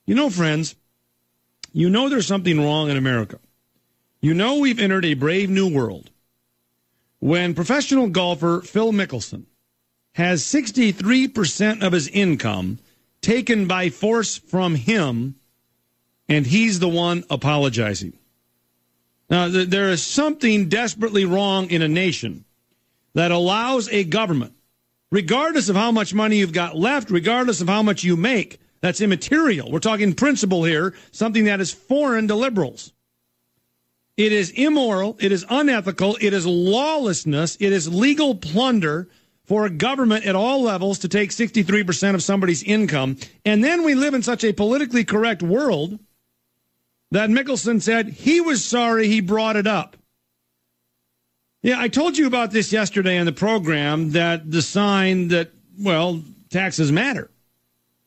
You know, friends, you know there's something wrong in America. You know we've entered a brave new world when professional golfer Phil Mickelson has 63% of his income taken by force from him, and he's the one apologizing. Now, there is something desperately wrong in a nation that allows a government, regardless of how much money you've got left, regardless of how much you make, that's immaterial. We're talking principle here, something that is foreign to liberals. It is immoral, it is unethical, it is lawlessness, it is legal plunder for a government at all levels to take 63% of somebody's income. And then we live in such a politically correct world that Mickelson said he was sorry he brought it up. Yeah, I told you about this yesterday on the program, that the sign that, well, taxes matter.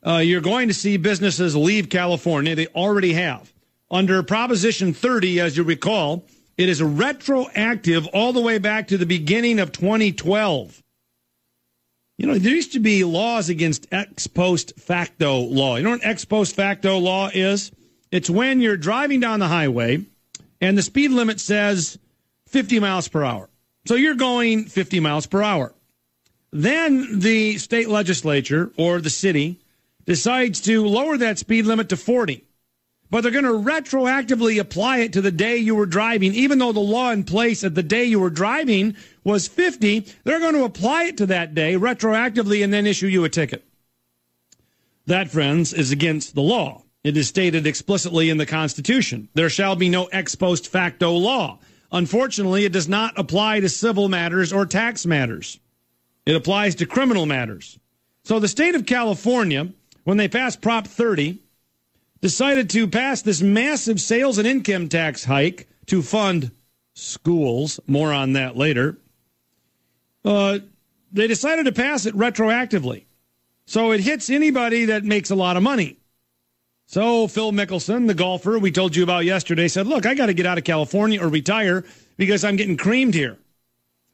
You're going to see businesses leave California. They already have. Under Proposition 30, as you recall, it is retroactive all the way back to the beginning of 2012. You know, there used to be laws against ex post facto law. You know what ex post facto law is? It's when you're driving down the highway and the speed limit says 50 miles per hour. So you're going 50 miles per hour. Then the state legislature or the city decides to lower that speed limit to 40. But they're going to retroactively apply it to the day you were driving. Even though the law in place at the day you were driving was 50, they're going to apply it to that day retroactively and then issue you a ticket. That, friends, is against the law. It is stated explicitly in the Constitution. There shall be no ex post facto law. Unfortunately, it does not apply to civil matters or tax matters. It applies to criminal matters. So the state of California, when they passed Prop 30, decided to pass this massive sales and income tax hike to fund schools. More on that later. They decided to pass it retroactively. So it hits anybody that makes a lot of money. So Phil Mickelson, the golfer we told you about yesterday, said, look, I got to get out of California or retire because I'm getting creamed here.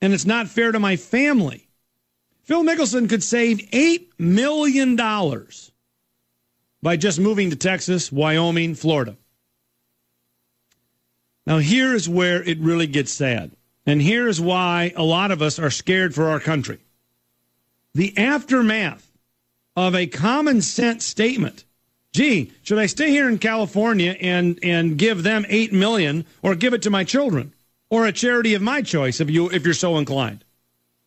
And it's not fair to my family. Phil Mickelson could save $8 million by just moving to Texas, Wyoming, Florida. Now, here is where it really gets sad. And here is why a lot of us are scared for our country. The aftermath of a common sense statement. Gee, should I stay here in California and give them $8 million or give it to my children or a charity of my choice if you're so inclined?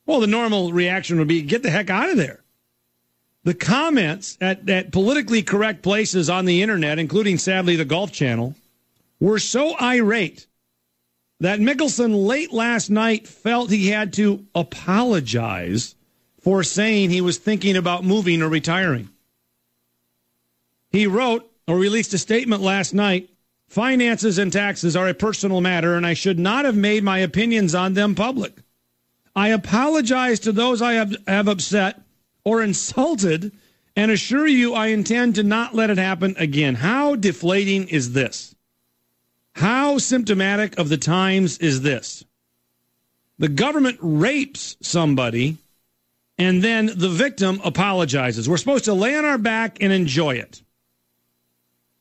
Well, the normal reaction would be, get the heck out of there. The comments at politically correct places on the internet, including, sadly, the Golf Channel, were so irate that Mickelson late last night felt he had to apologize for saying he was thinking about moving or retiring. He wrote or released a statement last night, finances and taxes are a personal matter, and I should not have made my opinions on them public. I apologize to those I have upset or insulted, and assure you I intend to not let it happen again. How deflating is this? How symptomatic of the times is this? The government rapes somebody, and then the victim apologizes. We're supposed to lay on our back and enjoy it.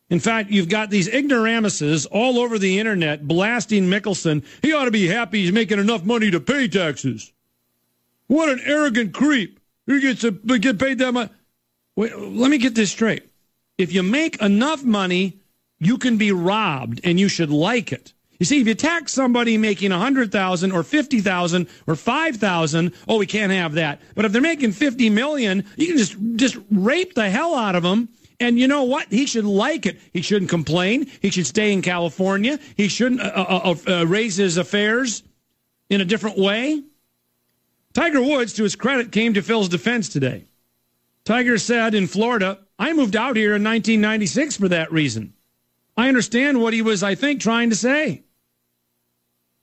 In fact, you've got these ignoramuses all over the internet blasting Mickelson. He ought to be happy he's making enough money to pay taxes. What an arrogant creep. He gets to get paid that much. Wait, let me get this straight. If you make enough money, you can be robbed, and you should like it. You see, if you tax somebody making $100,000 or $50,000 or $5,000, oh, we can't have that. But if they're making $50 million, you can just rape the hell out of them. And you know what? He should like it. He shouldn't complain. He should stay in California. He shouldn't raise his affairs in a different way. Tiger Woods, to his credit, came to Phil's defense today. Tiger said in Florida, I moved out here in 1996 for that reason. I understand what he was, I think, trying to say.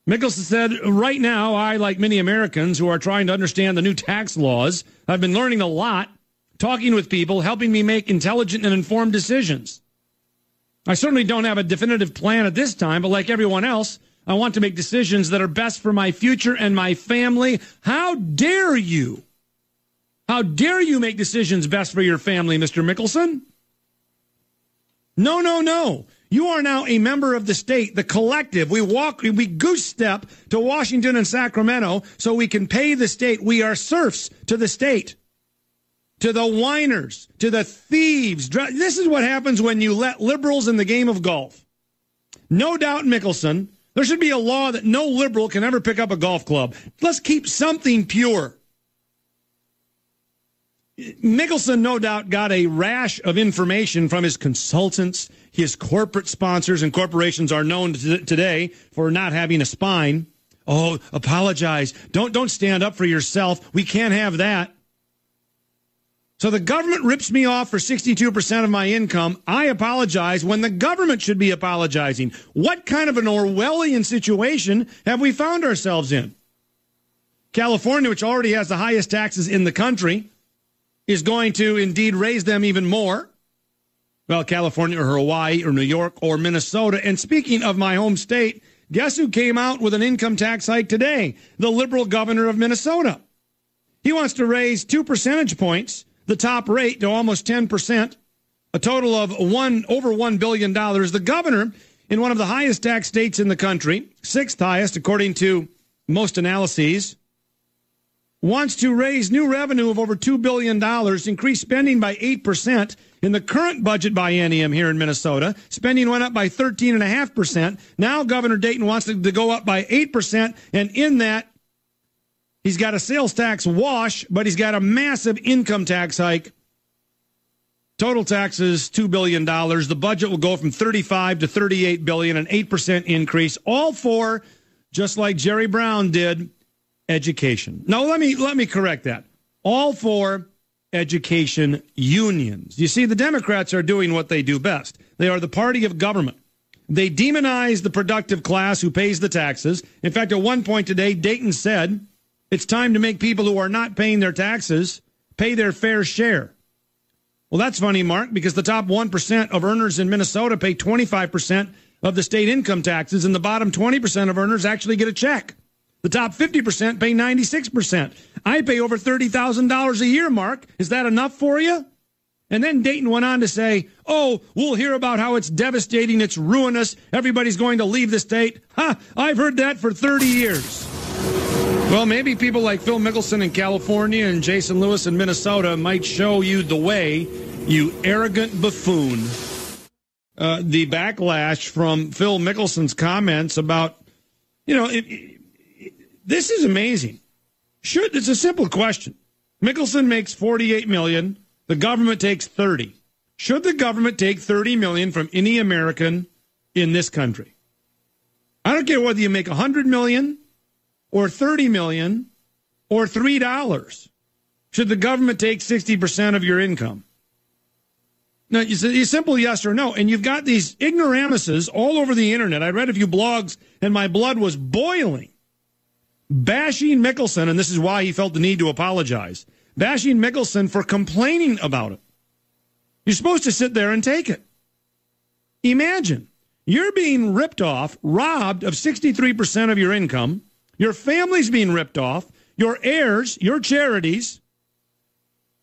Mickelson said, right now, I, like many Americans who are trying to understand the new tax laws, I've been learning a lot, talking with people, helping me make intelligent and informed decisions. I certainly don't have a definitive plan at this time, but like everyone else, I want to make decisions that are best for my future and my family. How dare you? How dare you make decisions best for your family, Mr. Mickelson? No, no, no. You are now a member of the state, the collective. We goose step to Washington and Sacramento so we can pay the state. We are serfs to the state, to the whiners, to the thieves. This is what happens when you let liberals in the game of golf. No doubt, Mickelson, there should be a law that no liberal can ever pick up a golf club. Let's keep something pure. Mickelson, no doubt, got a rash of information from his consultants, his corporate sponsors, and corporations are known today for not having a spine. Oh, apologize. Don't stand up for yourself. We can't have that. So the government rips me off for 62% of my income. I apologize when the government should be apologizing. What kind of an Orwellian situation have we found ourselves in? California, which already has the highest taxes in the country, is going to indeed raise them even more. Well, California or Hawaii or New York or Minnesota. And speaking of my home state, guess who came out with an income tax hike today? The liberal governor of Minnesota. He wants to raise 2 percentage points, the top rate, to almost 10%, a total of over $1 billion. The governor in one of the highest tax states in the country, sixth highest according to most analyses, wants to raise new revenue of over $2 billion, increase spending by 8%. In the current budget biennium here in Minnesota, spending went up by 13.5%. Now Governor Dayton wants to go up by 8%, and in that, he's got a sales tax wash, but he's got a massive income tax hike. Total taxes, $2 billion. The budget will go from $35 to $38 billion, an 8% increase, all for, just like Jerry Brown did, education. Now, let me correct that. All for education unions. You see, the Democrats are doing what they do best. They are the party of government. They demonize the productive class who pays the taxes. In fact, at one point today, Dayton said it's time to make people who are not paying their taxes pay their fair share. Well, that's funny, Mark, because the top 1% of earners in Minnesota pay 25% of the state income taxes, and the bottom 20% of earners actually get a check. The top 50% pay 96%. I pay over $30,000 a year, Mark. Is that enough for you? And then Dayton went on to say, oh, we'll hear about how it's devastating, it's ruinous, everybody's going to leave the state. Ha! I've heard that for 30 years. Well, maybe people like Phil Mickelson in California and Jason Lewis in Minnesota might show you the way, you arrogant buffoon. The backlash from Phil Mickelson's comments about, this is amazing. It's a simple question. Mickelson makes $48 million. The government takes $30. Should the government take $30 million from any American in this country? I don't care whether you make $100 million or $30 million or $3. Should the government take 60% of your income? Now, it's a simple yes or no. And you've got these ignoramuses all over the internet. I read a few blogs and my blood was boiling, bashing Mickelson, and this is why he felt the need to apologize, bashing Mickelson for complaining about it. You're supposed to sit there and take it. Imagine, you're being ripped off, robbed of 63% of your income, your family's being ripped off, your heirs, your charities,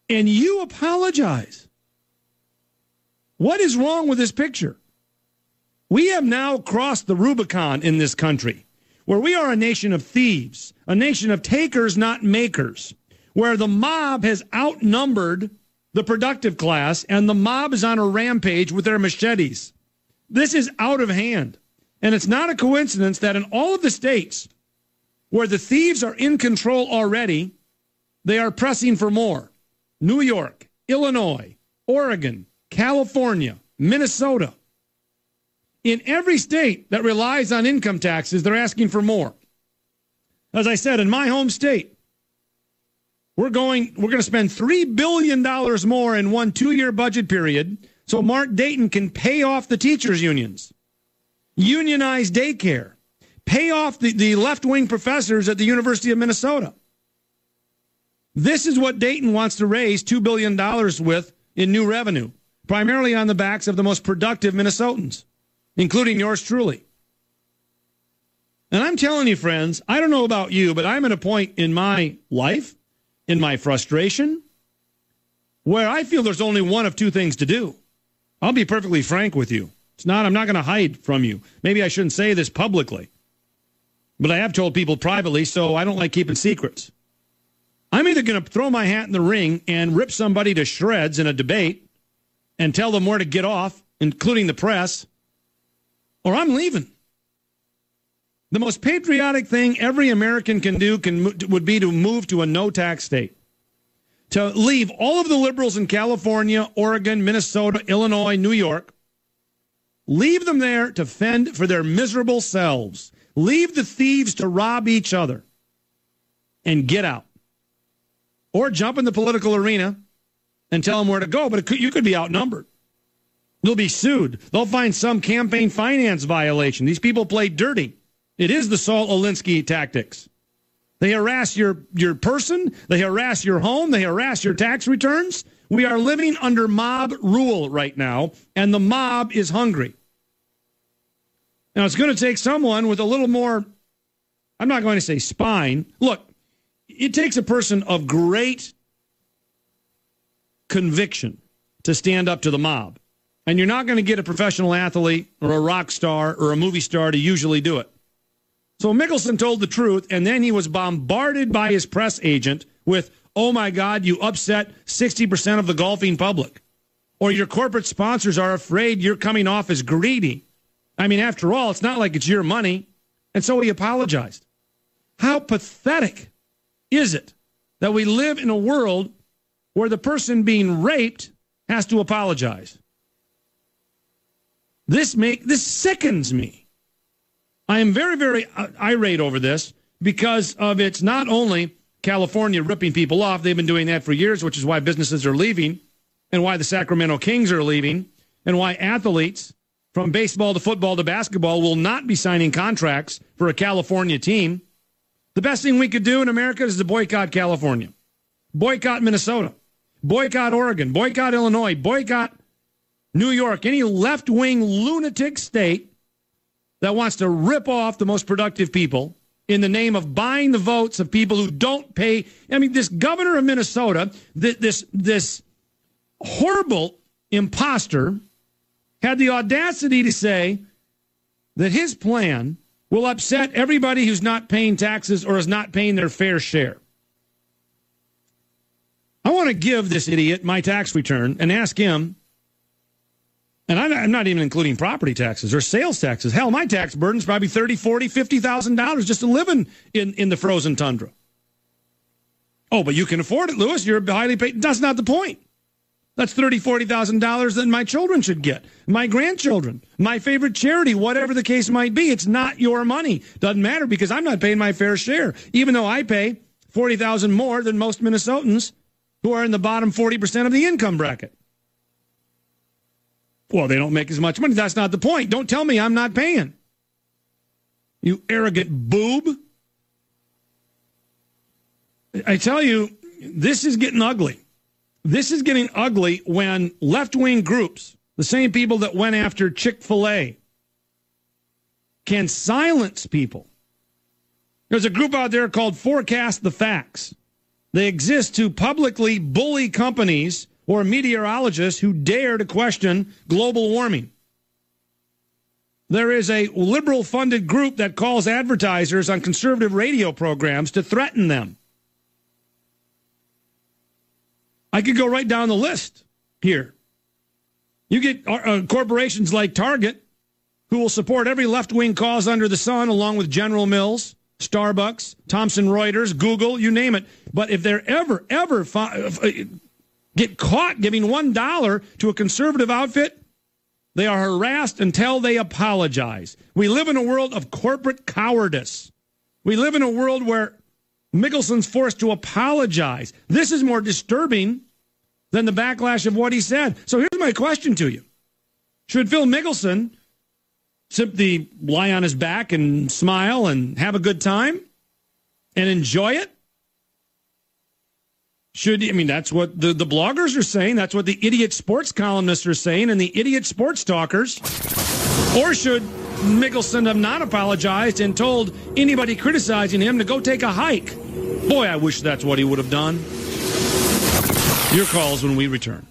and you apologize. What is wrong with this picture? We have now crossed the Rubicon in this country, where we are a nation of thieves, a nation of takers, not makers, where the mob has outnumbered the productive class, and the mob is on a rampage with their machetes. This is out of hand. And it's not a coincidence that in all of the states where the thieves are in control already, they are pressing for more. New York, Illinois, Oregon, California, Minnesota. In every state that relies on income taxes, they're asking for more. As I said, in my home state, we're going to spend $3 billion more in one 2-year budget period so Mark Dayton can pay off the teachers' unions, unionize daycare, pay off the left-wing professors at the University of Minnesota. This is what Dayton wants to raise $2 billion with in new revenue, primarily on the backs of the most productive Minnesotans, including yours truly. And I'm telling you, friends, I don't know about you, but I'm at a point in my life, in my frustration, where I feel there's only one of two things to do. I'll be perfectly frank with you. I'm not going to hide from you. Maybe I shouldn't say this publicly, but I have told people privately, so I don't like keeping secrets. I'm either going to throw my hat in the ring and rip somebody to shreds in a debate and tell them where to get off, including the press, or I'm leaving. The most patriotic thing every American can do would be to move to a no-tax state. To leave all of the liberals in California, Oregon, Minnesota, Illinois, New York, leave them there to fend for their miserable selves. Leave the thieves to rob each other and get out. Or jump in the political arena and tell them where to go, but you could be outnumbered. You'll be sued. They'll find some campaign finance violation. These people play dirty. It is the Saul Alinsky tactics. They harass your person. They harass your home. They harass your tax returns. We are living under mob rule right now, and the mob is hungry. Now, it's going to take someone with a little more, I'm not going to say spine. Look, it takes a person of great conviction to stand up to the mob. And you're not going to get a professional athlete or a rock star or a movie star to usually do it. So Mickelson told the truth, and then he was bombarded by his press agent with, oh, my God, you upset 60% of the golfing public. Or your corporate sponsors are afraid you're coming off as greedy. I mean, after all, it's not like it's your money. And so he apologized. How pathetic is it that we live in a world where the person being raped has to apologize? This sickens me. I am very, very irate over this because of it's not only California ripping people off. They've been doing that for years, which is why businesses are leaving and why the Sacramento Kings are leaving and why athletes from baseball to football to basketball will not be signing contracts for a California team. The best thing we could do in America is to boycott California, boycott Minnesota, boycott Oregon, boycott Illinois, boycott New York, any left-wing lunatic state that wants to rip off the most productive people in the name of buying the votes of people who don't pay. I mean, this governor of Minnesota, this horrible imposter, had the audacity to say that his plan will upset everybody who's not paying taxes or is not paying their fair share. I want to give this idiot my tax return and ask him, and I'm not even including property taxes or sales taxes. Hell, my tax burden is probably $30,000, $40,000, $50,000 just to live in the frozen tundra. Oh, but you can afford it, Lewis. You're highly paid. That's not the point. That's $30,000, $40,000 that my children should get, my grandchildren, my favorite charity, whatever the case might be. It's not your money. Doesn't matter because I'm not paying my fair share, even though I pay $40,000 more than most Minnesotans who are in the bottom 40% of the income bracket. Well, they don't make as much money. That's not the point. Don't tell me I'm not paying. You arrogant boob. I tell you, this is getting ugly. This is getting ugly when left-wing groups, the same people that went after Chick-fil-A, can silence people. There's a group out there called Forecast the Facts. They exist to publicly bully companies or meteorologists who dare to question global warming. There is a liberal-funded group that calls advertisers on conservative radio programs to threaten them. I could go right down the list here. You get corporations like Target, who will support every left-wing cause under the sun, along with General Mills, Starbucks, Thomson Reuters, Google, you name it. But if they're ever get caught giving $1 to a conservative outfit, they are harassed until they apologize. We live in a world of corporate cowardice. We live in a world where Mickelson's forced to apologize. This is more disturbing than the backlash of what he said. So here's my question to you. Should Phil Mickelson simply lie on his back and smile and have a good time and enjoy it? That's what the bloggers are saying. That's what the idiot sports columnists are saying and the idiot sports talkers. Or should Mickelson have not apologized and told anybody criticizing him to go take a hike? Boy, I wish that's what he would have done. Your calls when we return.